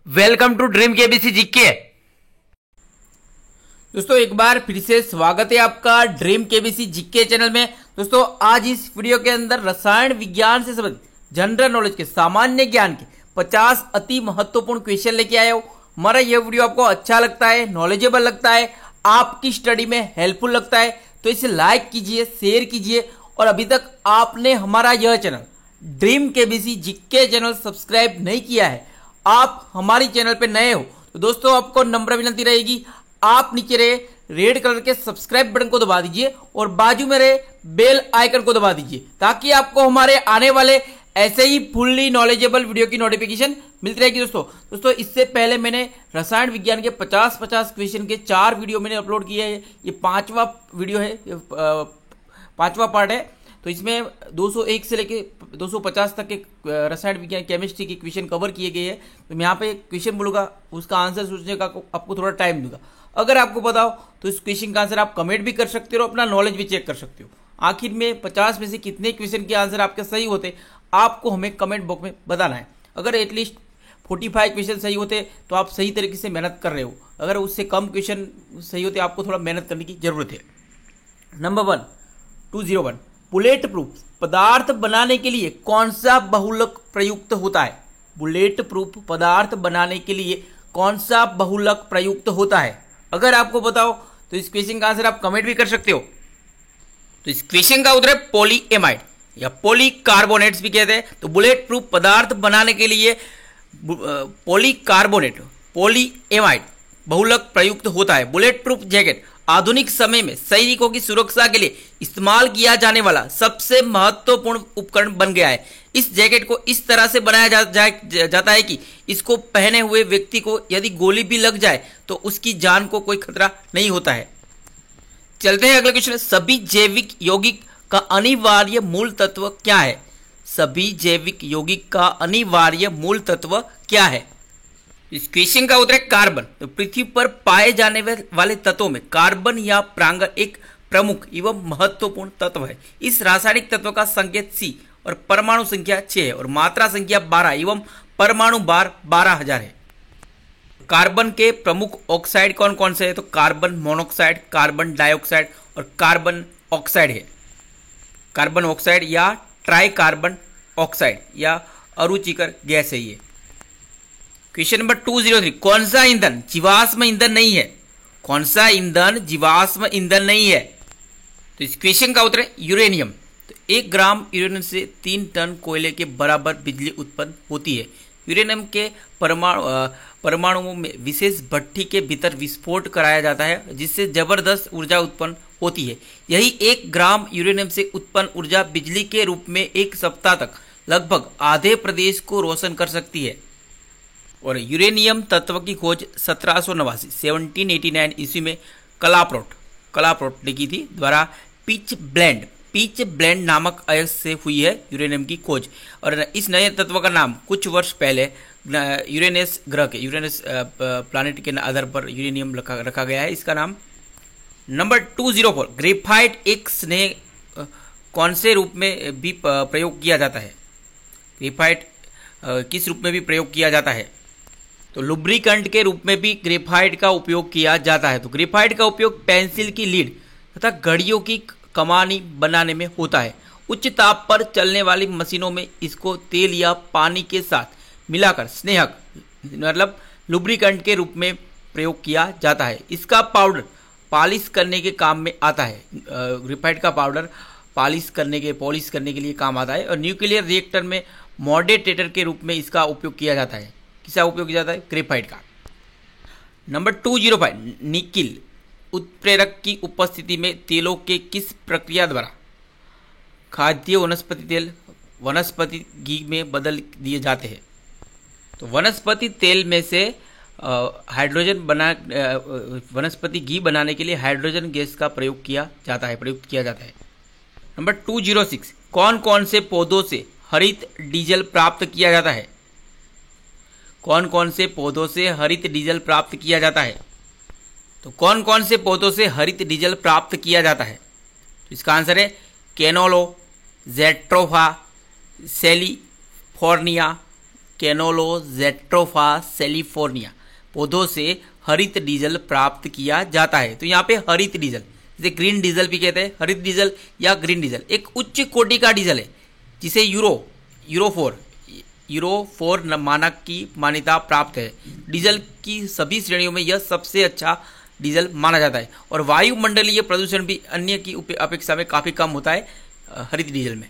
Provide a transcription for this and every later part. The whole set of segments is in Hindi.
Welcome to dream KBC GK. दोस्तों एक बार फिर से स्वागत है आपका ड्रीम केबीसी जीके चैनल में। दोस्तों आज इस वीडियो के अंदर रसायन विज्ञान से संबंधित जनरल नॉलेज के सामान्य ज्ञान के 50 अति महत्वपूर्ण क्वेश्चन लेके आया हूं। हमारा यह वीडियो आपको अच्छा लगता है, नॉलेजेबल लगता है, आपकी स्टडी में हेल्पफुल लगता है तो इसे लाइक कीजिए, शेयर कीजिए और अभी तक आपने हमारा यह channel dream KBC GK channel subscribe नहीं किया है, आप हमारी चैनल पे नए हो तो दोस्तों आपको नम्र विनती रहेगी, आप नीचे रहे रेड कलर के सब्सक्राइब बटन को दबा दीजिए और बाजू में रहे बेल आइकन को दबा दीजिए ताकि आपको हमारे आने वाले ऐसे ही फुल्ली नॉलेजेबल वीडियो की नोटिफिकेशन मिलती रहेगी। दोस्तों इससे पहले मैंने रसायन विज्ञान के 50 क्वेश्चन के 4 वीडियो मैंने अपलोड किए हैं। ये 5वां वीडियो है, 5वां पार्ट है। तो इसमें 201 से लेके 250 तक के रसायन विज्ञान केमिस्ट्री के क्वेश्चन कवर किए गए हैं। तो मैं यहाँ पे क्वेश्चन बोलूंगा, उसका आंसर सोचने का आपको थोड़ा टाइम दूंगा। अगर आपको पता हो तो इस क्वेश्चन का आंसर आप कमेंट भी कर सकते हो, अपना नॉलेज भी चेक कर सकते हो। आखिर में 50 में से कितने क्वेश्चन के आंसर आपके सही होते आपको हमें कमेंट बॉक्स में बताना है। अगर एटलीस्ट 45 क्वेश्चन सही होते तो आप सही तरीके से मेहनत कर रहे हो, अगर उससे कम क्वेश्चन सही होते आपको थोड़ा मेहनत करने की जरूरत है। नंबर 1 201 बुलेट प्रूफ पदार्थ बनाने के लिए कौन सा बहुलक प्रयुक्त होता है? बुलेट प्रूफ पदार्थ बनाने के लिए कौन सा बहुलक प्रयुक्त होता है? अगर आपको बताओ तो इस क्वेश्चन का आंसर आप कमेंट भी कर सकते हो। तो इस क्वेश्चन का उत्तर है पॉलीएमाइड या पॉलीकार्बोनेट्स भी कहते हैं। तो बुलेट प्रूफ पदार्थ बनाने के लिए पॉलीकार्बोनेट पॉलीएमाइड बहुलक प्रयुक्त होता है। बुलेट प्रूफ जैकेट आधुनिक समय में सैनिकों की सुरक्षा के लिए इस्तेमाल किया जाने वाला सबसे महत्वपूर्ण उपकरण बन गया है। इस जैकेट को इस तरह से बनाया जाता है कि इसको पहने हुए व्यक्ति को यदि गोली भी लग जाए तो उसकी जान को कोई खतरा नहीं होता है। चलते हैं अगले क्वेश्चन। सभी जैविक यौगिक का अनिवार्य मूल तत्व क्या है? सभी जैविक यौगिक का अनिवार्य मूल तत्व क्या है? इस क्वेश्चन का उत्तर है कार्बन। तो पृथ्वी पर पाए जाने वाले तत्वों में कार्बन या प्रांगण एक प्रमुख एवं महत्वपूर्ण तत्व है। इस रासायनिक तत्व का संकेत C और परमाणु संख्या 6 है और मात्रा संख्या 12 एवं परमाणु भार 12,000 है। कार्बन के प्रमुख ऑक्साइड कौन कौन से है? तो कार्बन मोनोक्साइड, कार्बन डाइऑक्साइड और कार्बन ऑक्साइड है। कार्बन ऑक्साइड या ट्राई कार्बन ऑक्साइड या अरुचिकर गैस है ये। क्वेश्चन नंबर 203 कौन सा ईंधन जीवाश्म ईंधन नहीं है? कौन सा ईंधन जीवाश्म ईंधन नहीं है? तो इस क्वेश्चन का उत्तर है यूरेनियम। तो 1 ग्राम यूरेनियम से 3 टन कोयले के बराबर बिजली उत्पन्न होती है। यूरेनियम के परमाणुओं में विशेष भट्ठी के भीतर विस्फोट कराया जाता है जिससे जबरदस्त ऊर्जा उत्पन्न होती है। यही 1 ग्राम यूरेनियम से उत्पन्न ऊर्जा बिजली के रूप में 1 सप्ताह तक लगभग आधे प्रदेश को रोशन कर सकती है। और यूरेनियम तत्व की खोज 1789 ईस्वी में कलाप्रोट लिखी थी द्वारा पिच ब्लेंड नामक अयस्क से हुई है यूरेनियम की खोज। और इस नए तत्व का नाम कुछ वर्ष पहले यूरेनस ग्रह के यूरेनस प्लैनेट के आधार पर यूरेनियम रखा गया है इसका नाम। नंबर 204 ग्रेफाइट एक स्नेह कौन से रूप में भी प्रयोग किया जाता है? ग्रेफाइट किस रूप में भी प्रयोग किया जाता है? तो लुब्रिकेंट के रूप में भी ग्रेफाइट का उपयोग किया जाता है। तो ग्रेफाइट का उपयोग पेंसिल की लीड तथा घड़ियों की कमानी बनाने में होता है। उच्च ताप पर चलने वाली मशीनों में इसको तेल या पानी के साथ मिलाकर स्नेहक मतलब लुब्रिकेंट के रूप में प्रयोग किया जाता है। इसका पाउडर पॉलिश करने के काम में आता है। ग्रेफाइट का पाउडर पॉलिश करने के लिए काम आता है। और न्यूक्लियर रिएक्टर में मॉडरेटर के रूप में इसका उपयोग किया जाता है। किसका उपयोग किया जाता है? ग्रेफाइट का। नंबर 205 निकिल उत्प्रेरक की उपस्थिति में तेलों के किस प्रक्रिया द्वारा खाद्य वनस्पति तेल वनस्पति घी में बदल दिए जाते हैं? तो वनस्पति तेल में से वनस्पति घी बनाने के लिए हाइड्रोजन गैस का प्रयुक्त किया जाता है। नंबर 206 कौन कौन से पौधों से हरित डीजल प्राप्त किया जाता है? कौन कौन से पौधों से हरित डीजल प्राप्त किया जाता है? तो कौन कौन से पौधों से हरित डीजल प्राप्त किया जाता है? तो इसका आंसर है कैनोलो, जेट्रोफा, सेलिफोर्निया, कैनोलोजेट्रोफा सैलिफोर्निया पौधों से हरित डीजल प्राप्त किया जाता है। तो यहाँ पे हरित डीजल, जिसे ग्रीन डीजल भी कहते हैं, हरित डीजल या ग्रीन डीजल एक उच्च कोटि का डीजल है जिसे यूरो 4 मानक की मान्यता प्राप्त है। डीजल की सभी श्रेणियों में यह सबसे अच्छा डीजल माना जाता है और वायुमंडलीय प्रदूषण भी अन्य की अपेक्षा में काफी कम होता है हरित डीजल में।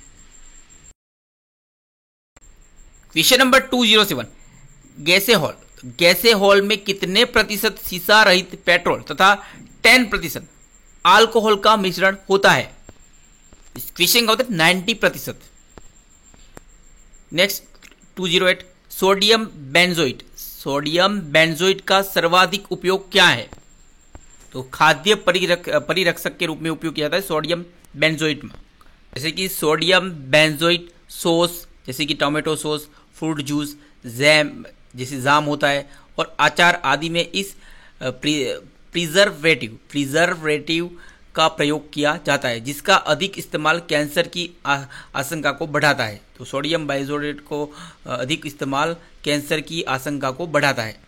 क्वेश्चन नंबर 207, गैसे हॉल में कितने प्रतिशत सीसा रहित पेट्रोल तथा 10% अल्कोहल का मिश्रण होता है? इस क्वेश्चन का उत्तर 90%। नेक्स्ट 208, सोडियम बेंजोइट का सर्वाधिक उपयोग क्या है? तो खाद्य परिरक्षक के रूप में उपयोग किया जाता है सोडियम बेंजोइट में, जैसे कि सोडियम बेंजोइट सॉस, जैसे कि tomato sauce, fruit juice, jam जैसे जाम होता है, और अचार आदि में इस प्रिजर्वेटिव का प्रयोग किया जाता है, जिसका अधिक इस्तेमाल कैंसर की आशंका को बढ़ाता है। तो सोडियम बेंजोइट को अधिक इस्तेमाल कैंसर की आशंका को बढ़ाता है।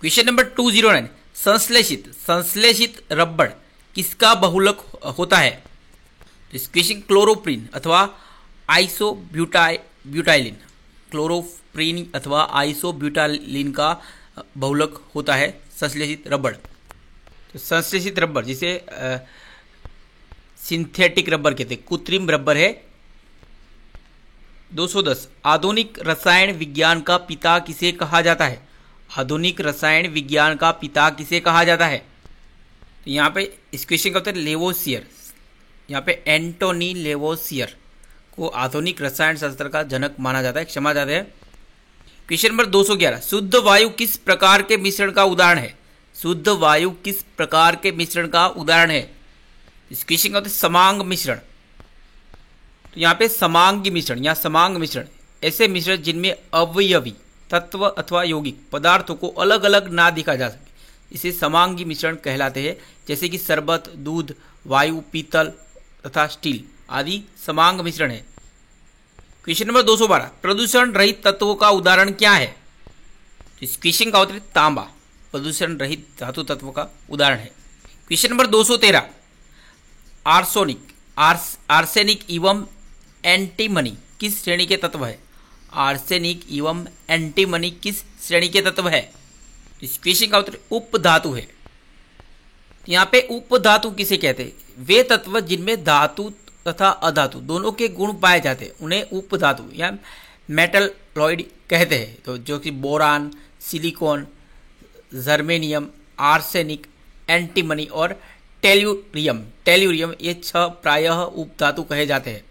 क्वेश्चन नंबर 209, संश्लेषित रबड़ किसका बहुलक होता है? तो इस क्वेश्चन क्लोरोप्रीन अथवा आइसोब्यूटाइलिन, क्लोरोप्रीन अथवा आइसोब्यूटाइलिन का बहुलक होता है संश्लेषित रबड़। तो संश्लेषित रबड़ जिसे सिंथेटिक रबर कहते हैं, कृत्रिम रबर है। 210, आधुनिक रसायन विज्ञान का पिता किसे कहा जाता है? आधुनिक रसायन विज्ञान का पिता किसे कहा जाता है? तो यहाँ पे इस क्वेश्चन का उत्तर लेवोसियर, यहाँ पे एंटोनी लेवोसियर को आधुनिक रसायन शास्त्र का जनक माना जाता है, क्षमा चाहते हैं। क्वेश्चन नंबर 211, शुद्ध वायु किस प्रकार के मिश्रण का उदाहरण है? शुद्ध वायु किस प्रकार के मिश्रण का उदाहरण है? इस क्वेश्चन का उत्तर समांग मिश्रण। तो यहाँ पे समांगी मिश्रण या समांग मिश्रण ऐसे मिश्रण जिनमें अवयवी तत्व अथवा यौगिक पदार्थों को अलग अलग ना देखा जा सके, इसे समांगी मिश्रण कहलाते हैं, जैसे कि शरबत, दूध, वायु, पीतल तथा स्टील आदि समांग मिश्रण है। क्वेश्चन नंबर 212, प्रदूषण रहित तत्वों का उदाहरण क्या है? इस क्वेश्चन का उत्तर तांबा प्रदूषण रहित धातु तत्व का उदाहरण है। क्वेश्चन नंबर 213, आर्सेनिक एवं एंटीमनी किस श्रेणी के तत्व है? आर्सेनिक एवं एंटीमनी किस श्रेणी के तत्व है? इस क्वेश्चन का उत्तर उपधातु है। यहाँ पे उपधातु किसे कहते हैं? वे तत्व जिनमें धातु तथा अधातु दोनों के गुण पाए जाते हैं उन्हें उपधातु या मेटलॉइड कहते हैं। तो जो कि boron, silicon, germanium, arsenic, antimony और टेल्यूरियम ये 6 प्रायः उपधातु कहे जाते हैं।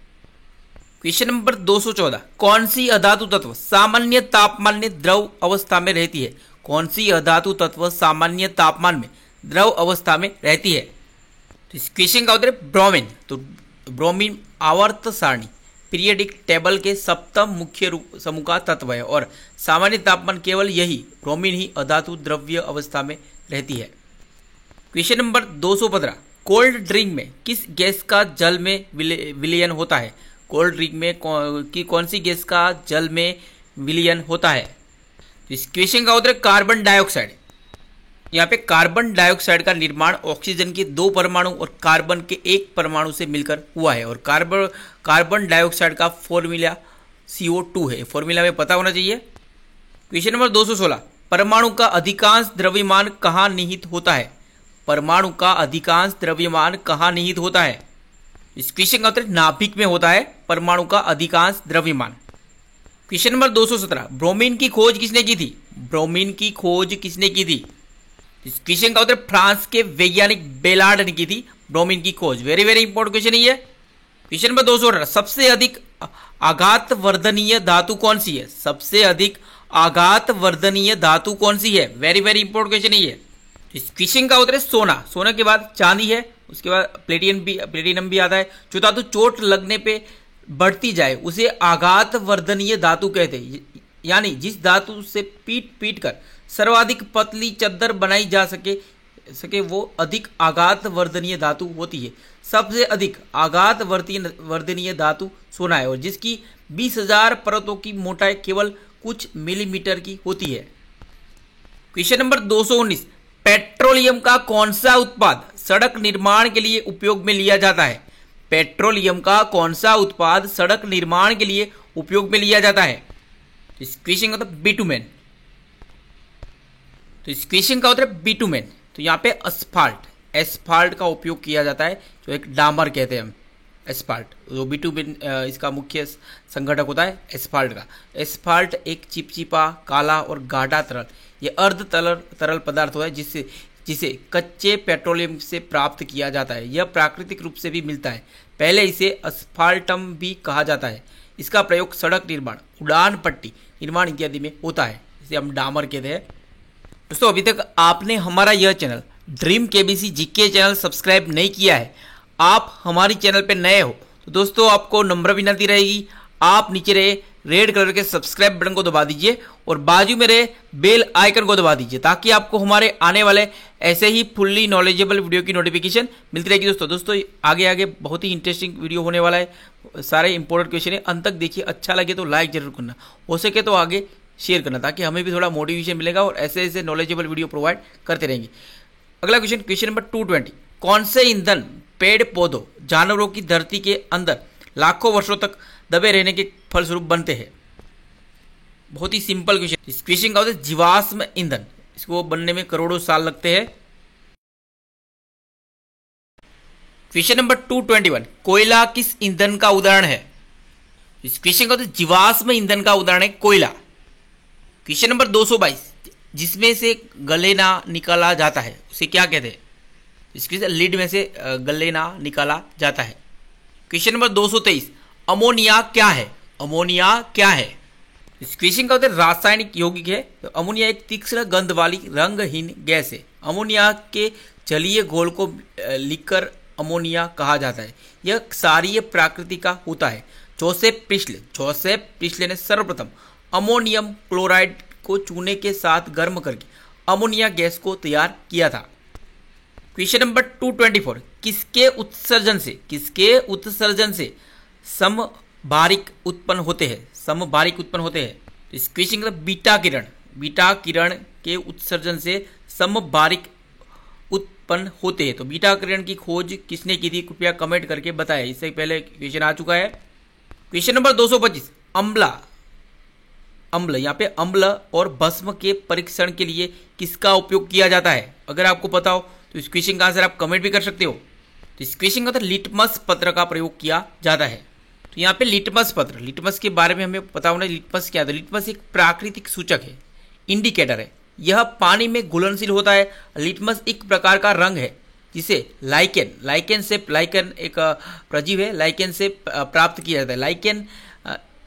क्वेश्चन नंबर 214, कौन सी अधातु तत्व सामान्य तापमान में द्रव अवस्था में रहती है? कौन सी अधातु तत्व सामान्य तापमान में द्रव अवस्था में रहती है? तो इस क्वेश्चन का उत्तर ब्रोमीन। तो ब्रोमीन आवर्त सारणी पीरियडिक टेबल के सप्तम मुख्य रूप समूह का तत्व है और सामान्य तापमान केवल यही ब्रोमीन ही अधातु द्रव्य अवस्था में रहती है। क्वेश्चन नंबर 215, कोल्ड ड्रिंक में किस गैस का जल में विलयन होता है? कोल्ड ड्रिंक में कौन सी गैस का जल में विलयन होता है? इस क्वेश्चन का उत्तर कार्बन डाइऑक्साइड। यहाँ पे कार्बन डाइऑक्साइड का निर्माण ऑक्सीजन के 2 परमाणु और कार्बन के 1 परमाणु से मिलकर हुआ है और कार्बन डाइऑक्साइड का फॉर्मूला CO2 है, फॉर्मूला में पता होना चाहिए। क्वेश्चन नंबर 216, परमाणु का अधिकांश द्रव्यमान कहाँ निहित होता है? परमाणु का अधिकांश द्रव्यमान कहाँ निहित होता है? इस क्वेश्चन का उत्तर नाभिक में होता है परमाणु का अधिकांश द्रव्यमान। क्वेश्चन नंबर 217, ब्रोमीन की खोज किसने की थी? ब्रोमीन की खोज किसने की थी? इस क्वेश्चन का उत्तर फ्रांस के वैज्ञानिक बेलार्ड ने की थी ब्रोमीन की खोज। वेरी वेरी इंपॉर्टेंट क्वेश्चन है। क्वेश्चन नंबर 218, सबसे अधिक आघात वर्धनीय धातु कौन सी है? सबसे अधिक आघात वर्धनीय धातु कौन सी है? वेरी वेरी इंपॉर्टेंट क्वेश्चन है ये। इस क्वेश्चन का उत्तर है सोना। सोना के बाद चांदी है, उसके बाद प्लेटिनम भी आता है। जो धातु चोट लगने पे बढ़ती जाए उसे आघात वर्धनीय धातु कहते हैं, यानी जिस धातु से पीट कर सर्वाधिक पतली चद्दर बनाई जा सके वो अधिक आघात वर्धनीय धातु होती है। सबसे अधिक आघात वर्धनीय धातु सोना है और जिसकी 20,000 परतों की मोटाई केवल कुछ मिलीमीटर की होती है। क्वेश्चन नंबर 219, पेट्रोलियम का कौन सा उत्पाद सड़क निर्माण के लिए उपयोग में लिया जाता है? पेट्रोलियम का कौन सा उत्पाद सड़क निर्माण के लिए उपयोग में लिया जाता है? इस क्वेश्चन का तो बिटुमेन। तो इस क्वेश्चन का उत्तर है बिटुमेन। तो यहाँ पे एस्फाल्ट का उपयोग किया जाता है, जो एक डामर कहते हैं हम, एस्फाल्ट। तो बिटुमेन इसका मुख्य संघटक होता है एस्फाल्ट का। एस्फाल्ट एक चिपचिपा, काला और गाढ़ा तरल, यह अर्ध तरल पदार्थ है जिसे कच्चे पेट्रोलियम से प्राप्त किया जाता है। यह प्राकृतिक रूप से भी मिलता है। पहले इसे अस्फाल्टम भी कहा जाता है। इसका प्रयोग सड़क निर्माण, उड़ान पट्टी निर्माण इत्यादि में होता है, इसे हम डामर कहते हैं। दोस्तों, अभी तक आपने हमारा यह channel dream KBC GK channel subscribe नहीं किया है, आप हमारी चैनल पे नए हो तो दोस्तों आपको नम्र विनती रहेगी, आप नीचे रहे रेड कलर के सब्सक्राइब बटन को दबा दीजिए और बाजू में रहे बेल आइकन को दबा दीजिए, ताकि आपको हमारे आने वाले ऐसे ही फुल्ली नॉलेजेबल वीडियो की नोटिफिकेशन मिलती रहेगी। दोस्तों आगे बहुत ही इंटरेस्टिंग वीडियो होने वाला है, सारे इंपॉर्टेंट क्वेश्चन है, अंत तक देखिए। अच्छा लगे तो लाइक जरूर करना, हो सके तो आगे शेयर करना, ताकि हमें भी थोड़ा मोटिवेशन मिलेगा और ऐसे नॉलेजेबल वीडियो प्रोवाइड करते रहेंगे। अगला क्वेश्चन नंबर 220, कौन से ईंधन पेड़ पौधों जानवरों की धरती के अंदर लाखों वर्षों तक दबे रहने के फलस्वरूप बनते हैं? बहुत ही सिंपल क्वेश्चन। इस क्वेश्चन का होता है जीवाश्म ईंधन, इसको बनने में करोड़ों साल लगते हैं। क्वेश्चन नंबर 221, कोयला किस ईंधन का उदाहरण है? इस क्वेश्चन का होता है जीवाश्म ईंधन का उदाहरण है कोयला। क्वेश्चन नंबर 222, जिसमें से गलेना निकाला जाता है उसे क्या कहते हैं? इसके लीड में से गलेना निकाला जाता है। क्वेश्चन नंबर 223, अमोनिया क्या है? अमोनिया क्या है? इस क्वेश्चन का उत्तर रासायनिक यौगिक है। तो अमोनिया एक तीक्ष्ण गंध वाली रंगहीन गैस है। अमोनिया के जलीय घोल को लिखकर अमोनिया कहा जाता है। यह क्षारीय प्रकृति का होता है। जोसेफ प्रिस्ले ने सर्वप्रथम अमोनियम क्लोराइड को चूने के साथ गर्म करके अमोनिया गैस को तैयार किया था। क्वेश्चन नंबर 224, किसके उत्सर्जन से समबारिक उत्पन्न होते हैं? इस क्वेश्चन का बीटा किरण के उत्सर्जन से समबारिक उत्पन्न होते हैं। तो बीटा किरण की खोज किसने की थी? कृपया कमेंट करके बताएं। इससे पहले क्वेश्चन आ चुका है। क्वेश्चन नंबर 225, अम्ल यहाँ पे अम्ल और भस्म के परीक्षण के लिए किसका उपयोग किया जाता है? अगर आपको पता हो तो इस क्वेश्चन का आंसर आप कमेंट भी कर सकते हो। तो इस क्वेश्चन का तो लिटमस पत्र का प्रयोग किया जाता है। तो यहाँ पे लिटमस के बारे में हमें पता होना, लिटमस क्या है? एक प्राकृतिक सूचक है, इंडिकेटर है। यह पानी में घुलनशील होता है। लिटमस एक प्रकार का रंग है जिसे लाइकेन एक प्रजीव है, लाइकेन से प्राप्त किया जाता है। लाइकेन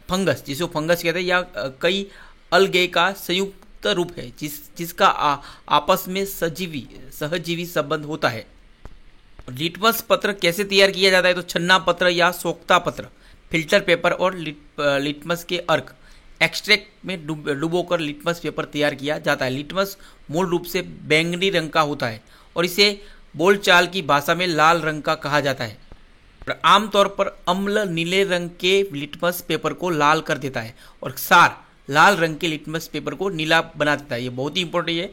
फंगस, जिसे फंगस कहते हैं, या कई अलगे का संयुक्त रूप है जिसका आपस में सहजीवी संबंध होता है। लिटमस पत्र कैसे तैयार किया जाता है? तो छन्ना पत्र या सोख्ता पत्र, फिल्टर पेपर और लिटमस के अर्क एक्सट्रैक्ट में डुबोकर लिटमस पेपर तैयार किया जाता है। लिटमस मूल रूप से बैंगनी रंग का होता है और इसे बोलचाल की भाषा में लाल रंग का कहा जाता है। आमतौर पर अम्ल नीले रंग के लिटमस पेपर को लाल कर देता है और क्षार लाल रंग के लिटमस पेपर को नीला बना देता है। ये बहुत ही इंपॉर्टेंट है।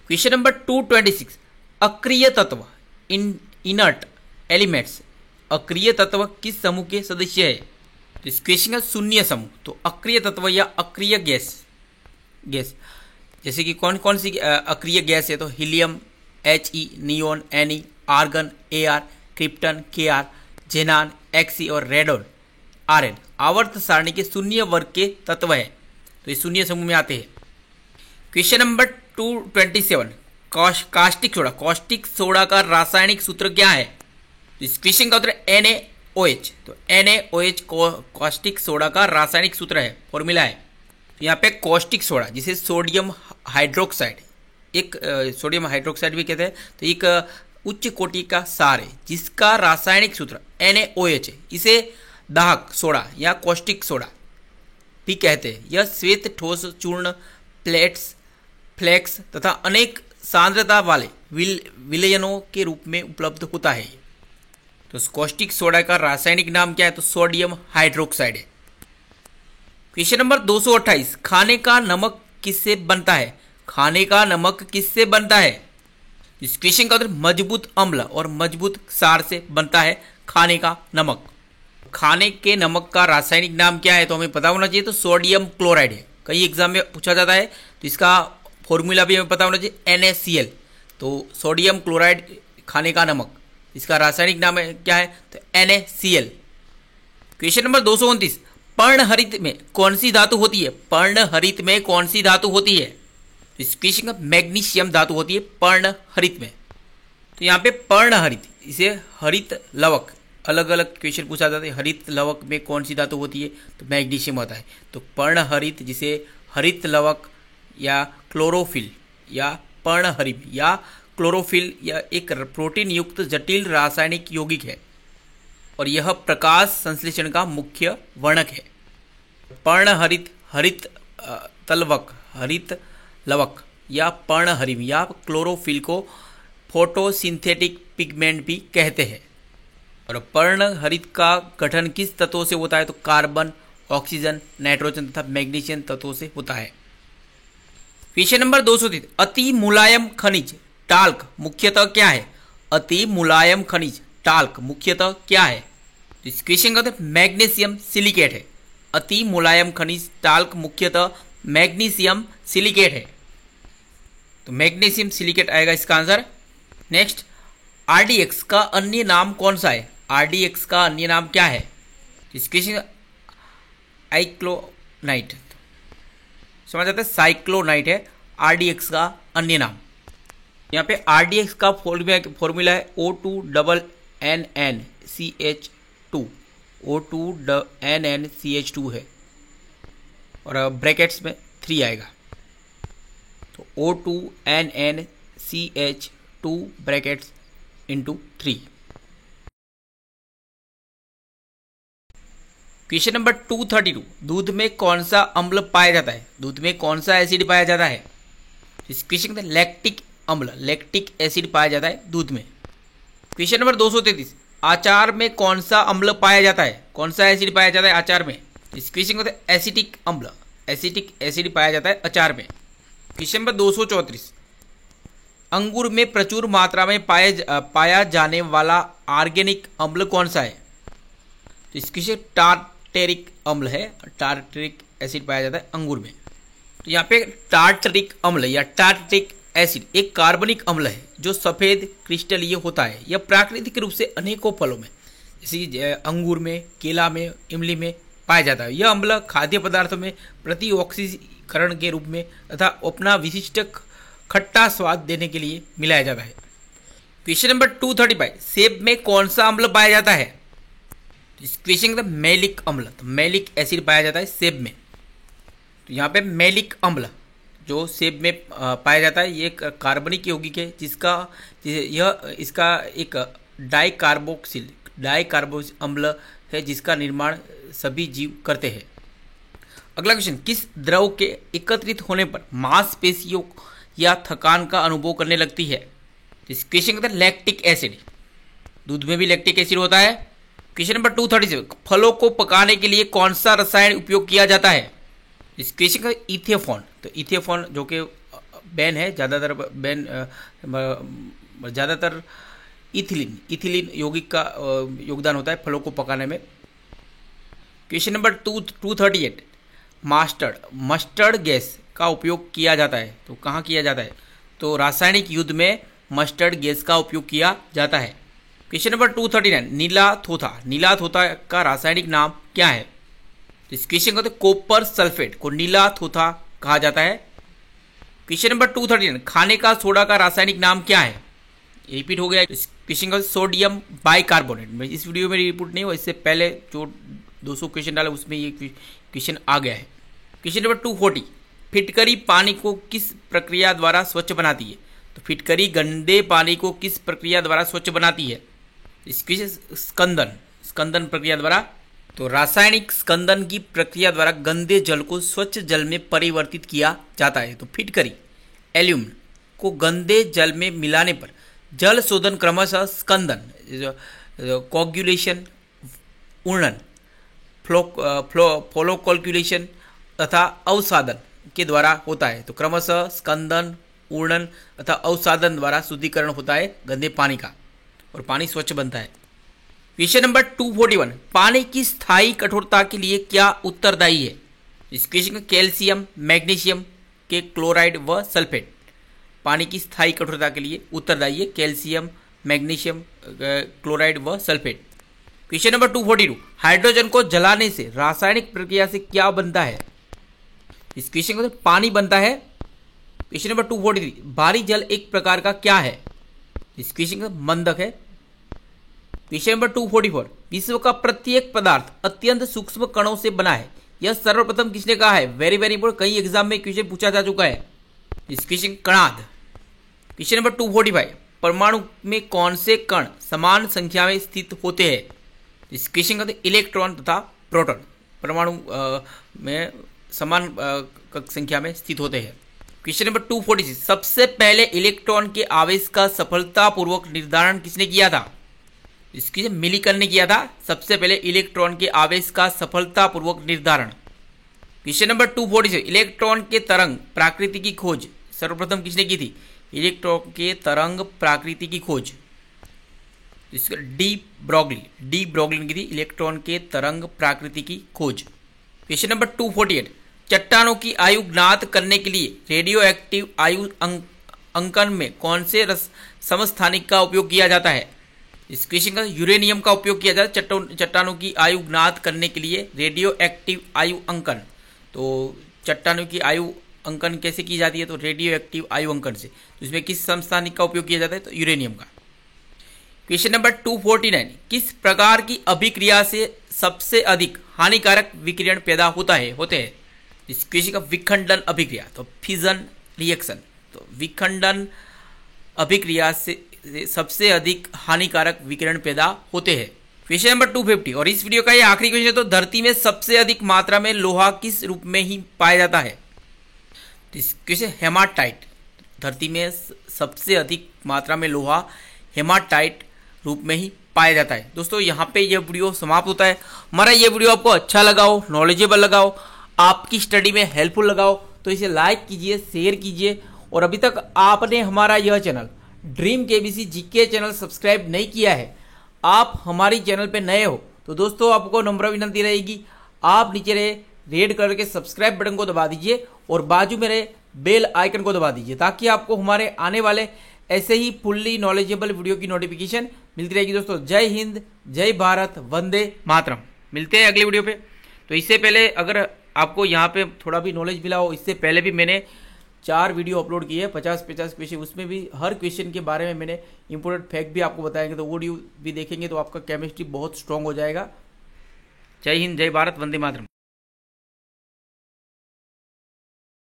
क्वेश्चन नंबर 226, अक्रिय तत्व इनर्ट एलिमेंट्स, अक्रिय तत्व किस समूह के सदस्य है? तो इस क्वेश्चन का शून्य समूह। तो अक्रिय तत्व या अक्रिय गैस जैसे कि कौन सी अक्रिय गैस है? तो helium He, neon Ne, argon Ar, krypton Kr, xenon Xe और रेडोन Rn आवर्त सारणी के शून्य वर्ग के तत्व है। तो ये शून्य समूह में आते हैं। क्वेश्चन नंबर 227, कास्टिक सोडा का रासायनिक सूत्र क्या है? तो इस क्वेश्चन का उत्तर NaOH। तो NaOH कास्टिक सोडा का रासायनिक सूत्र है, फॉर्मूला है। तो यहाँ पे कास्टिक सोडा जिसे सोडियम हाइड्रोक्साइड भी कहते हैं, तो एक उच्च कोटि का सार है जिसका रासायनिक सूत्र NaOH है। इसे दाहक सोडा या कास्टिक सोडा भी कहते हैं। यह श्वेत ठोस चूर्ण, फ्लेक्स तथा अनेक सांद्रता वाले विलयनों के रूप में उपलब्ध होता है। तो कास्टिक सोडा का रासायनिक नाम क्या है? तो सोडियम हाइड्रोक्साइड है। क्वेश्चन नंबर 228, खाने का नमक किससे बनता है? खाने का नमक किससे बनता है? इस क्वेश्चन का उत्तर मजबूत अम्ल और मजबूत क्षार से बनता है खाने का नमक। खाने के नमक का रासायनिक नाम क्या है तो हमें पता होना चाहिए, तो सोडियम क्लोराइड है। कई एग्जाम में पूछा जाता है, तो इसका फॉर्मूला भी हमें पता होना चाहिए, NaCl। तो सोडियम क्लोराइड खाने का नमक, इसका रासायनिक नाम है क्या है, तो NaCl। क्वेश्चन नंबर 229, पर्णहरित में कौन सी धातु होती है? पर्णहरित में कौन सी धातु होती है? इस क्वेश्चन का मैग्नीशियम धातु होती है पर्णहरित में। तो यहाँ पे पर्णहरित, इसे हरित लवक, अलग अलग क्वेश्चन पूछा जाता है, हरित लवक में कौन सी धातु होती है, तो मैग्नीशियम होता है। तो पर्णहरित, जिसे हरित लवक या क्लोरोफिल या पर्णहरित या क्लोरोफिल, या एक प्रोटीन युक्त जटिल रासायनिक यौगिक है और यह प्रकाश संश्लेषण का मुख्य वर्णक है। पर्णहरित, हरित तलवक, हरित लवक या पर्णहरित या क्लोरोफिल को फोटोसिंथेटिक पिगमेंट भी कहते हैं। और पर्णहरित का गठन किस तत्वों से होता है, तो कार्बन, ऑक्सीजन, नाइट्रोजन तथा मैग्नीशियम तत्वों से होता है। क्वेश्चन नंबर 230, अति मुलायम खनिज टाल्क मुख्यतः क्या है? अति मुलायम खनिज टाल्क मुख्यतः क्या है? इस क्वेश्चन का मैग्नीशियम सिलिकेट है। अति मुलायम खनिज टाल्क मुख्यतः मैग्नीशियम सिलिकेट है, तो मैग्नीशियम सिलिकेट आएगा इसका आंसर। नेक्स्ट, RDX का अन्य नाम कौन सा है? RDX का अन्य नाम क्या है? इस क्वेश्चन आइक्लोनाइट, समझ आता है, साइक्लोनाइट है RDX का अन्य नाम। यहाँ पे RDX का फॉर्मूला है O2NNCH2, O2NNCH2 है और ब्रैकेट्स में 3 आएगा, तो O2NNCH2 brackets into 3। Question number 232, दूध में कौन सा अम्ल पाया जाता है? दूध में कौन सा एसिड पाया जाता है? इस क्वेश्चन में लैक्टिक अम्ल, लैक्टिक एसिड पाया जाता है दूध में। क्वेश्चन नंबर 233, आचार में कौन सा अम्ल पाया जाता है? कौन सा एसिड पाया जाता है आचार में? इस क्वेश्चन में एसिटिक अम्ल, एसिटिक एसिड पाया जाता है अचार में। क्वेश्चन नंबर 234, अंगूर में प्रचुर मात्रा में पाया जाने वाला ऑर्गेनिक अम्ल कौन सा है? तो इसके टार्टेरिक अम्ल है, टार्टेरिक एसिड पाया जाता है अंगूर में। तो यहाँ पे टार्टरिक अम्ल या टार्टरिक एसिड एक कार्बनिक अम्ल है जो सफेद क्रिस्टलीय होता है। यह प्राकृतिक रूप से अनेकों फलों में, जैसे अंगूर में, केला में, इमली में पाया जाता है। यह अम्ल खाद्य पदार्थों में प्रतिऑक्सीकरण के रूप में तथा अपना विशिष्ट खट्टा स्वाद देने के लिए मिलाया जाता है। क्वेश्चन नंबर 235, सेब में कौन सा अम्ल पाया जाता है? इस क्वेश्चन का मैलिक अम्ल, तो मैलिक एसिड पाया जाता है सेब में। तो यहाँ पे मैलिक अम्ल जो सेब में पाया जाता है, ये एक कार्बनिक यौगिक है इसका एक डाइकार्बोक्सिल अम्ल है जिसका निर्माण सभी जीव करते हैं। अगला क्वेश्चन, किस द्रव के एकत्रित होने पर मांसपेशियों या थकान का अनुभव करने लगती है? इस क्वेश्चन का लैक्टिक एसिड, दूध में भी लैक्टिक एसिड होता है। क्वेश्चन नंबर 237, फलों को पकाने के लिए कौन सा रसायन उपयोग किया जाता है? इस क्वेश्चन का इथेफॉन, तो इथेफॉन जो कि बैन है, ज़्यादातर इथिलीन यौगिक का योगदान होता है फलों को पकाने में। क्वेश्चन नंबर 238, मस्टर्ड गैस का उपयोग किया जाता है, तो कहाँ किया जाता है? तो रासायनिक युद्ध में मस्टर्ड गैस का उपयोग किया जाता है। क्वेश्चन नंबर 239, नीला थोथा का रासायनिक नाम क्या है? इस क्वेश्चन को कॉपर सल्फेट को नीला थोथा कहा जाता है। क्वेश्चन नंबर 239, खाने का सोडा का रासायनिक नाम क्या है? रिपीट हो गया। इस क्वेश्चन का सोडियम बाइकार्बोनेट। इस वीडियो में रिपीट नहीं हुआ, इससे पहले जो 200 क्वेश्चन डाले उसमें ये क्वेश्चन आ गया है। क्वेश्चन नंबर 240, फिटकरी पानी को किस प्रक्रिया द्वारा स्वच्छ बनाती है? तो फिटकरी गंदे पानी को किस प्रक्रिया द्वारा स्वच्छ बनाती है? इसकी स्कंदन प्रक्रिया द्वारा। तो रासायनिक स्कंदन की प्रक्रिया द्वारा गंदे जल को स्वच्छ जल में परिवर्तित किया जाता है। तो फिटकरी एल्यूमिन को गंदे जल में मिलाने पर जल शोधन क्रमशः स्कंदन, कोगुलेशन, उर्णन, फ्लोकोगुलेशन तथा अवसादन के द्वारा होता है। तो क्रमशः स्कंदन, ऊर्णन तथा अवसादन द्वारा शुद्धिकरण होता है गंदे पानी का और पानी स्वच्छ बनता है। क्वेश्चन नंबर 241, पानी की स्थायी कठोरता के लिए क्या उत्तरदायी है? इस क्वेश्चन में कैल्शियम, मैग्नीशियम के क्लोराइड व सल्फेट पानी की स्थायी कठोरता के लिए उत्तरदायी है। कैल्शियम, मैग्नीशियम क्लोराइड व सल्फेट। क्वेश्चन नंबर 242, हाइड्रोजन को जलाने से रासायनिक प्रक्रिया से क्या बनता है? इस क्वेश्चन में पानी बनता है। क्वेश्चन नंबर 243, भारी जल एक प्रकार का क्या है? इस क्वेश्चन में मंदक है। क्वेश्चन नंबर 244, विश्व का प्रत्येक पदार्थ अत्यंत सूक्ष्म कणों से बना है, यह सर्वप्रथम किसने कहा है? वेरी वेरी इंपोर्टेंट, कई एग्जाम में क्वेश्चन पूछा जा चुका है। इस क्वेश्चन कणाद। क्वेश्चन नंबर 245, परमाणु में कौन से कण समान संख्या में स्थित होते हैं? इस क्वेश्चन का इलेक्ट्रॉन तथा प्रोटॉन परमाणु में समान संख्या में स्थित होते हैं। क्वेश्चन नंबर 246, सबसे पहले इलेक्ट्रॉन के आवेश का सफलतापूर्वक निर्धारण किसने किया था? इसकी मिलीकन ने किया था सबसे पहले इलेक्ट्रॉन के आवेश का सफलतापूर्वक निर्धारण। क्वेश्चन नंबर 247, इलेक्ट्रॉन के तरंग प्रकृति की खोज सर्वप्रथम किसने की थी? इलेक्ट्रॉन के तरंग प्रकृति की खोज डी ब्रोगली ने की थी इलेक्ट्रॉन के तरंग प्रकृति की खोज। क्वेश्चन नंबर 248, चट्टानों की आयु ज्ञात करने के लिए रेडियो एक्टिव आयु अंकन में कौन से समस्थानिक का उपयोग किया जाता है? इस क्वेश्चन का यूरेनियम का उपयोग किया जाता है चट्टानों की आयु ज्ञात करने के लिए रेडियो एक्टिव आयु अंकन। तो चट्टानों की आयु अंकन कैसे की जाती है? तो रेडियो एक्टिव आयु अंकन से। तो इसमें किस समस्थानिक का उपयोग किया जाता है? तो यूरेनियम का। क्वेश्चन नंबर 249, किस प्रकार की अभिक्रिया से सबसे अधिक हानिकारक विकिरण पैदा होते हैं? इस क्वेश्चन का विखंडन अभिक्रिया, तो फिजन रिएक्शन। तो विखंडन अभिक्रिया से सबसे अधिक हानिकारक विकिरण पैदा होते हैं। क्वेश्चन नंबर 250, और इस वीडियो का ये आखिरी क्वेश्चन है। तो धरती में सबसे अधिक मात्रा में लोहा किस रूप में ही पाया जाता है? तो इस क्वेश्चन हेमाटाइट। धरती में सबसे अधिक मात्रा में लोहा हेमाटाइट रूप में ही पाया जाता है। दोस्तों यहाँ पे ये वीडियो समाप्त होता है। हमारा ये वीडियो आपको अच्छा लगा हो, नॉलेजेबल लगा हो, आपकी स्टडी में हेल्पफुल लगा हो तो इसे लाइक कीजिए, शेयर कीजिए। और अभी तक आपने हमारा यह channel dream KBC GK channel subscribe नहीं किया है, आप हमारी चैनल पे नए हो तो दोस्तों आपको नम्र विनती रहेगी, आप नीचे रहे रेड कलर के सब्सक्राइब बटन को दबा दीजिए और बाजू में रहे बेल आइकन को दबा दीजिए, ताकि आपको हमारे आने वाले ऐसे ही फुल्ली नॉलेजेबल वीडियो की नोटिफिकेशन मिलती रहेगी। दोस्तों जय हिंद, जय भारत, वंदे मातरम। मिलते हैं अगले वीडियो पे। तो इससे पहले अगर आपको यहाँ पे थोड़ा भी नॉलेज मिला हो, इससे पहले भी मैंने 4 वीडियो अपलोड किए हैं 50-50 क्वेश्चन, उसमें भी हर क्वेश्चन के बारे में मैंने इंपोर्टेंट फैक्ट भी आपको बताएंगे। तो वो वीडियो भी देखेंगे तो आपका केमिस्ट्री बहुत स्ट्रांग हो जाएगा। जय हिंद, जय भारत, वंदे मातरम।